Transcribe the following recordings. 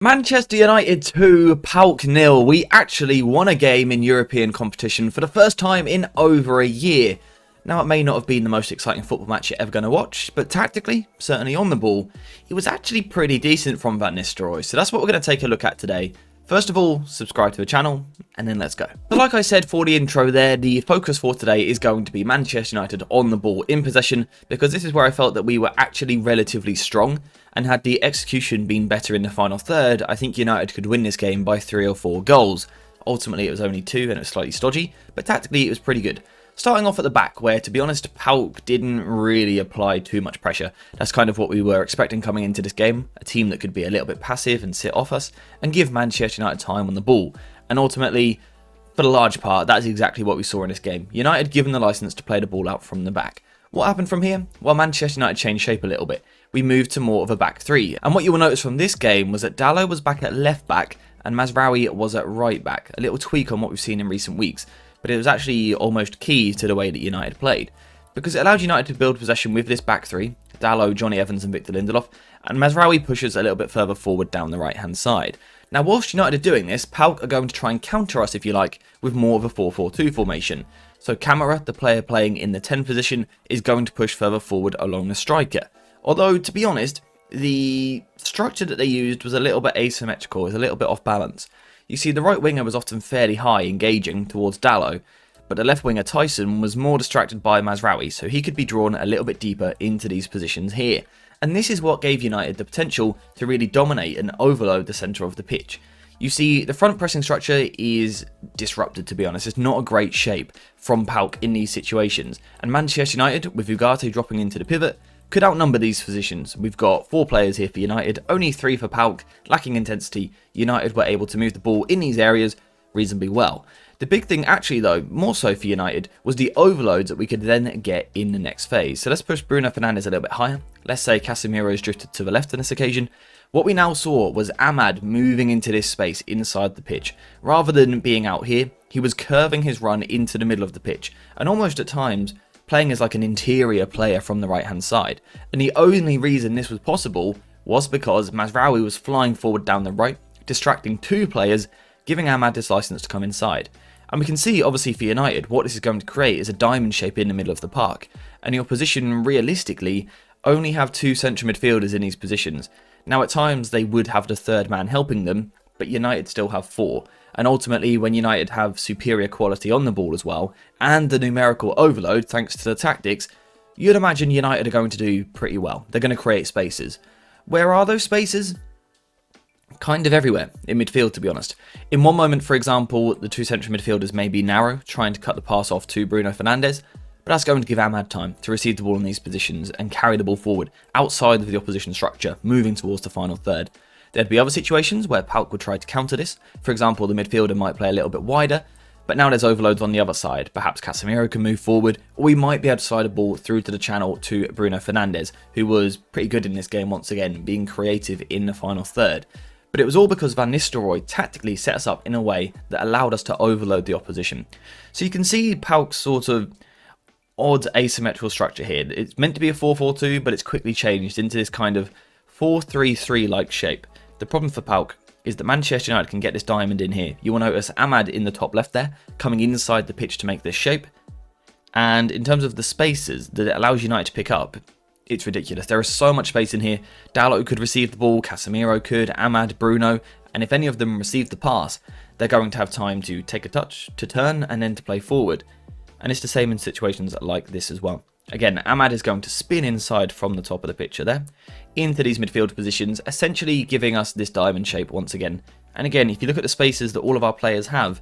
Manchester United 2, PAOK 0. We actually won a game in European competition for the first time in over a year. Now, it may not have been the most exciting football match you're ever going to watch, but tactically, certainly on the ball, it was actually pretty decent from Van Nistelrooy. So that's what we're going to take a look at today. First of all, subscribe to the channel, and then let's go. So like I said for the intro there, the focus for today is going to be Manchester United on the ball in possession, because this is where I felt that we were actually relatively strong, and had the execution been better in the final third, I think United could win this game by 3 or 4 goals. Ultimately it was only 2 and it was slightly stodgy, but tactically it was pretty good. Starting off at the back, where to be honest, PAOK didn't really apply too much pressure. That's kind of what we were expecting coming into this game, a team that could be a little bit passive and sit off us, and give Manchester United time on the ball. And ultimately, for the large part, that's exactly what we saw in this game. United given the licence to play the ball out from the back. What happened from here? Well, Manchester United changed shape a little bit. We moved to more of a back three. And what you will notice from this game was that Dalot was back at left back and Mazraoui was at right back. A little tweak on what we've seen in recent weeks, but it was actually almost key to the way that United played, because it allowed United to build possession with this back three, Dalot, Johnny Evans and Victor Lindelof, and Mazraoui pushes a little bit further forward down the right hand side. Now, whilst United are doing this, PAOK are going to try and counter us, if you like, with more of a 4-4-2 formation. So Camara, the player playing in the 10 position, is going to push further forward along the striker. Although, to be honest, the structure that they used was a little bit asymmetrical, it was a little bit off balance. You see, the right winger was often fairly high, engaging towards Dalot, but the left winger Tyson was more distracted by Mazraoui, so he could be drawn a little bit deeper into these positions here. And this is what gave United the potential to really dominate and overload the centre of the pitch. You see, the front pressing structure is disrupted, to be honest. It's not a great shape from PAOK in these situations. And Manchester United, with Ugarte dropping into the pivot, could outnumber these positions. We've got 4 players here for United, only 3 for PAOK, lacking intensity. United were able to move the ball in these areas reasonably well. The big thing actually though, more so for United, was the overloads that we could then get in the next phase. So let's push Bruno Fernandes a little bit higher. Let's say Casemiro's drifted to the left on this occasion. What we now saw was Amad moving into this space inside the pitch. Rather than being out here, he was curving his run into the middle of the pitch, and almost at times playing as like an interior player from the right hand side. And the only reason this was possible was because Mazraoui was flying forward down the right, distracting 2 players, giving Amad this license to come inside. And we can see, obviously, for United, what this is going to create is a diamond shape in the middle of the park. And the opposition, realistically, only have 2 central midfielders in these positions. Now, at times, they would have the third man helping them, but United still have 4. And ultimately, when United have superior quality on the ball as well, and the numerical overload, thanks to the tactics, you'd imagine United are going to do pretty well. They're going to create spaces. Where are those spaces? Kind of everywhere in midfield, to be honest. In one moment, for example, the 2 central midfielders may be narrow, trying to cut the pass off to Bruno Fernandes, but that's going to give Amad time to receive the ball in these positions and carry the ball forward outside of the opposition structure, moving towards the final third. There'd be other situations where PAOK would try to counter this. For example, the midfielder might play a little bit wider, but now there's overloads on the other side. Perhaps Casemiro can move forward, or we might be able to slide a ball through to the channel to Bruno Fernandes, who was pretty good in this game once again, being creative in the final third. But it was all because Van Nistelrooy tactically set us up in a way that allowed us to overload the opposition. So you can see PAOK's sort of odd asymmetrical structure here. It's meant to be a 4-4-2, but it's quickly changed into this kind of 4-3-3-like shape. The problem for PAOK is that Manchester United can get this diamond in here. You will notice Amad in the top left there, coming inside the pitch to make this shape. And in terms of the spaces that it allows United to pick up, it's ridiculous. There is so much space in here. Dalot could receive the ball, Casemiro could, Amad, Bruno, and if any of them receive the pass, they're going to have time to take a touch, to turn, and then to play forward. And it's the same in situations like this as well. Again, Amad is going to spin inside from the top of the picture there, into these midfield positions, essentially giving us this diamond shape once again. And again, if you look at the spaces that all of our players have,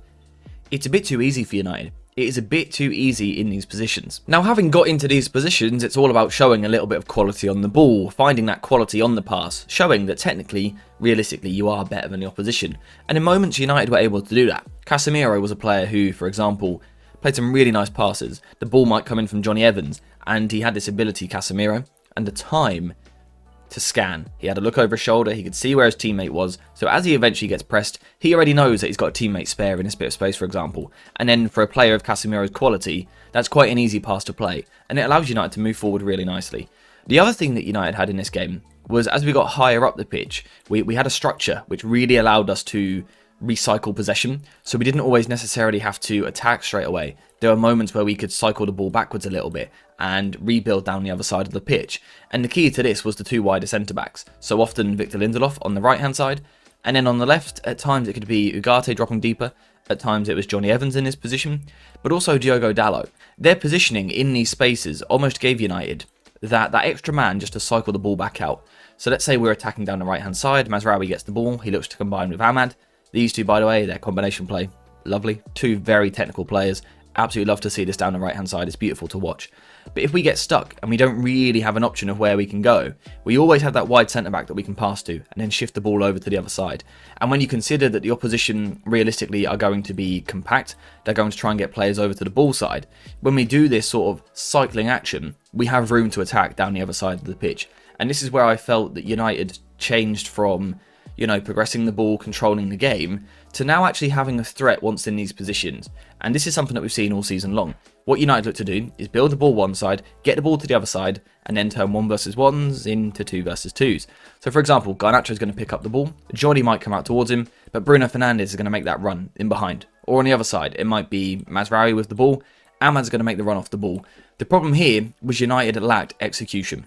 it's a bit too easy for United. It is a bit too easy in these positions. Now, having got into these positions, it's all about showing a little bit of quality on the ball, finding that quality on the pass, showing that technically, realistically, you are better than the opposition. And in moments, United were able to do that. Casemiro was a player who, for example, played some really nice passes. The ball might come in from Johnny Evans, and he had this ability, Casemiro, and the time to scan. He had a look over his shoulder, he could see where his teammate was, so as he eventually gets pressed, he already knows that he's got a teammate spare in this bit of space, for example. And then for a player of Casemiro's quality, that's quite an easy pass to play, and it allows United to move forward really nicely. The other thing that United had in this game was, as we got higher up the pitch, we had a structure which really allowed us to recycle possession, so we didn't always necessarily have to attack straight away. There were moments where we could cycle the ball backwards a little bit and rebuild down the other side of the pitch, and the key to this was the two wider centre-backs, so often Victor Lindelof on the right hand side, and then on the left, at times it could be Ugarte dropping deeper, at times it was Johnny Evans in his position, but also Diogo Dalot. Their positioning in these spaces almost gave United that extra man just to cycle the ball back out. So let's say we're attacking down the right hand side, Mazraoui gets the ball, he looks to combine with Ahmad. These two, by the way, their combination play, lovely. Two very technical players. Absolutely love to see this down the right hand side, it's beautiful to watch. But if we get stuck and we don't really have an option of where we can go, we always have that wide centre back that we can pass to and then shift the ball over to the other side. And when you consider that the opposition realistically are going to be compact, they're going to try and get players over to the ball side, when we do this sort of cycling action, we have room to attack down the other side of the pitch. And this is where I felt that United changed from, progressing the ball, controlling the game, to now actually having a threat once in these positions. And this is something that we've seen all season long. What United look to do is build the ball one side, get the ball to the other side, and then turn 1 versus 1s into 2 versus 2s. So for example, Garnacho is going to pick up the ball, Johnny might come out towards him, but Bruno Fernandes is going to make that run in behind. Or on the other side, it might be Mazraoui with the ball, Ahmad's going to make the run off the ball. The problem here was United lacked execution.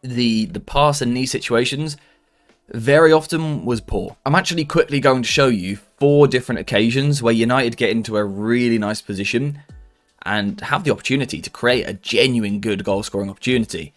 The pass in these situations very often was poor. I'm actually quickly going to show you 4 different occasions where United get into a really nice position and have the opportunity to create a genuine good goal scoring opportunity.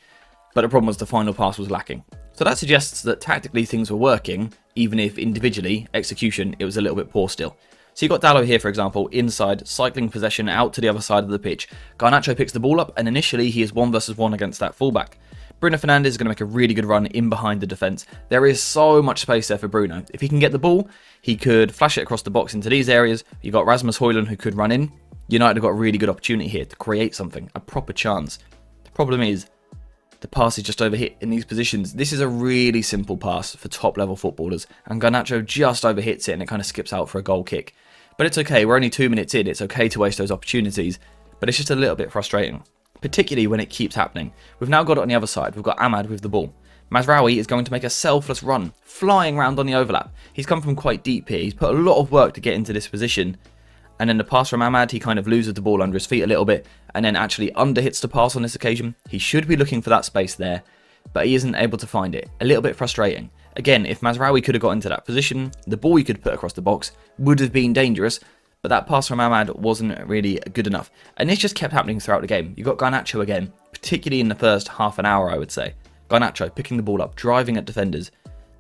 But the problem was the final pass was lacking. So that suggests that tactically things were working, even if individually, execution, it was a little bit poor still. So you got Dalot here, for example, inside, cycling possession out to the other side of the pitch. Garnacho picks the ball up, and initially he is 1 versus 1 against that fullback. Bruno Fernandes is going to make a really good run in behind the defence. There is so much space there for Bruno. If he can get the ball, he could flash it across the box into these areas. You've got Rasmus Højlund who could run in. United have got a really good opportunity here to create something, a proper chance. The problem is, the pass is just overhit in these positions. This is a really simple pass for top level footballers, and Garnacho just overhits it and it kind of skips out for a goal kick. But it's okay, we're only 2 minutes in, it's okay to waste those opportunities, but it's just a little bit frustrating. Particularly when it keeps happening. We've now got it on the other side. We've got Ahmad with the ball. Mazraoui is going to make a selfless run, flying around on the overlap. He's come from quite deep here. He's put a lot of work to get into this position. And then the pass from Ahmad, he kind of loses the ball under his feet a little bit, and then actually underhits the pass on this occasion. He should be looking for that space there, but he isn't able to find it. A little bit frustrating. Again, if Mazraoui could have got into that position, the ball he could put across the box would have been dangerous, but that pass from Ahmad wasn't really good enough. And this just kept happening throughout the game. You got Garnacho again, particularly in the first half an hour, I would say. Garnacho picking the ball up, driving at defenders.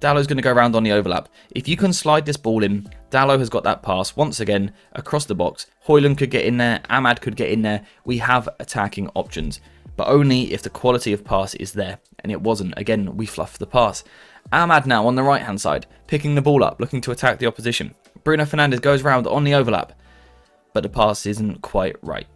Dalot's going to go around on the overlap. If you can slide this ball in, Dalot has got that pass once again across the box. Højlund could get in there, Ahmad could get in there. We have attacking options, but only if the quality of pass is there. And it wasn't. Again, we fluffed the pass. Ahmad now on the right hand side, picking the ball up, looking to attack the opposition. Bruno Fernandes goes round on the overlap, but the pass isn't quite right.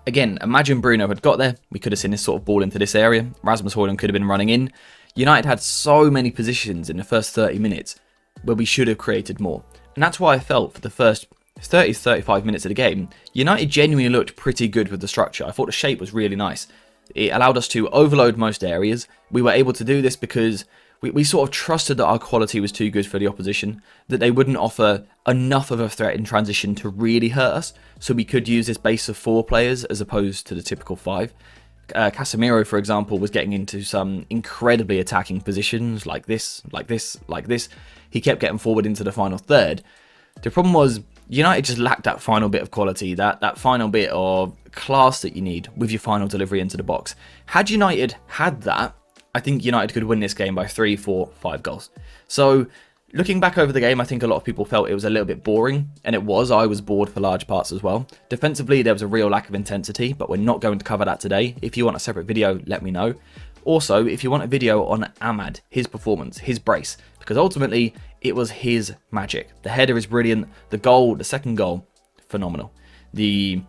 Again, imagine Bruno had got there, we could have seen this sort of ball into this area, Rasmus Højlund could have been running in. United had so many positions in the first 30 minutes where we should have created more. And that's why I felt for the first 30 to 35 minutes of the game, United genuinely looked pretty good with the structure. I thought the shape was really nice. It allowed us to overload most areas. We were able to do this because we sort of trusted that our quality was too good for the opposition, that they wouldn't offer enough of a threat in transition to really hurt us, so we could use this base of 4 players as opposed to the typical 5. Casemiro, for example, was getting into some incredibly attacking positions, like this, like this, like this. He kept getting forward into the final third. The problem was, United just lacked that final bit of quality, that final bit of class that you need with your final delivery into the box. Had United had that, I think United could win this game by 3, 4, 5 goals. So, looking back over the game, I think a lot of people felt it was a little bit boring, and it was. I was bored for large parts as well. Defensively, there was a real lack of intensity, but we're not going to cover that today. If you want a separate video, let me know. Also, if you want a video on Ahmad, his performance, his brace, because ultimately, it was his magic. The header is brilliant. The goal, the second goal, phenomenal. The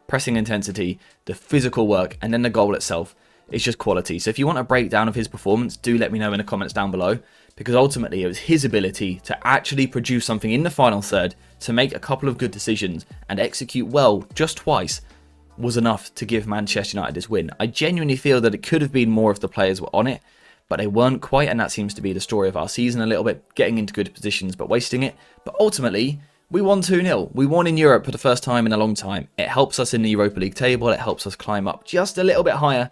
pressing intensity, the physical work, and then the goal itself. It's just quality. So if you want a breakdown of his performance, do let me know in the comments down below, because ultimately it was his ability to actually produce something in the final third, to make a couple of good decisions and execute well just twice, was enough to give Manchester United this win. I genuinely feel that it could have been more if the players were on it, but they weren't quite, and that seems to be the story of our season a little bit, getting into good positions but wasting it. But ultimately, we won 2-0. We won in Europe for the first time in a long time. It helps us in the Europa League table. It helps us climb up just a little bit higher.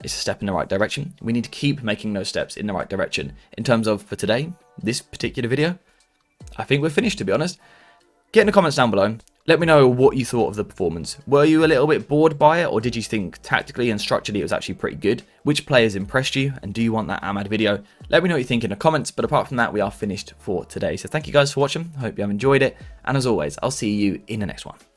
It's a step in the right direction. We need to keep making those steps in the right direction. In terms of, for today, this particular video, I think we're finished, to be honest. Get in the comments down below. Let me know what you thought of the performance. Were you a little bit bored by it, or did you think tactically and structurally it was actually pretty good? Which players impressed you, and do you want that Ahmad video? Let me know what you think in the comments, but apart from that, we are finished for today. So thank you guys for watching. I hope you have enjoyed it, and as always, I'll see you in the next one.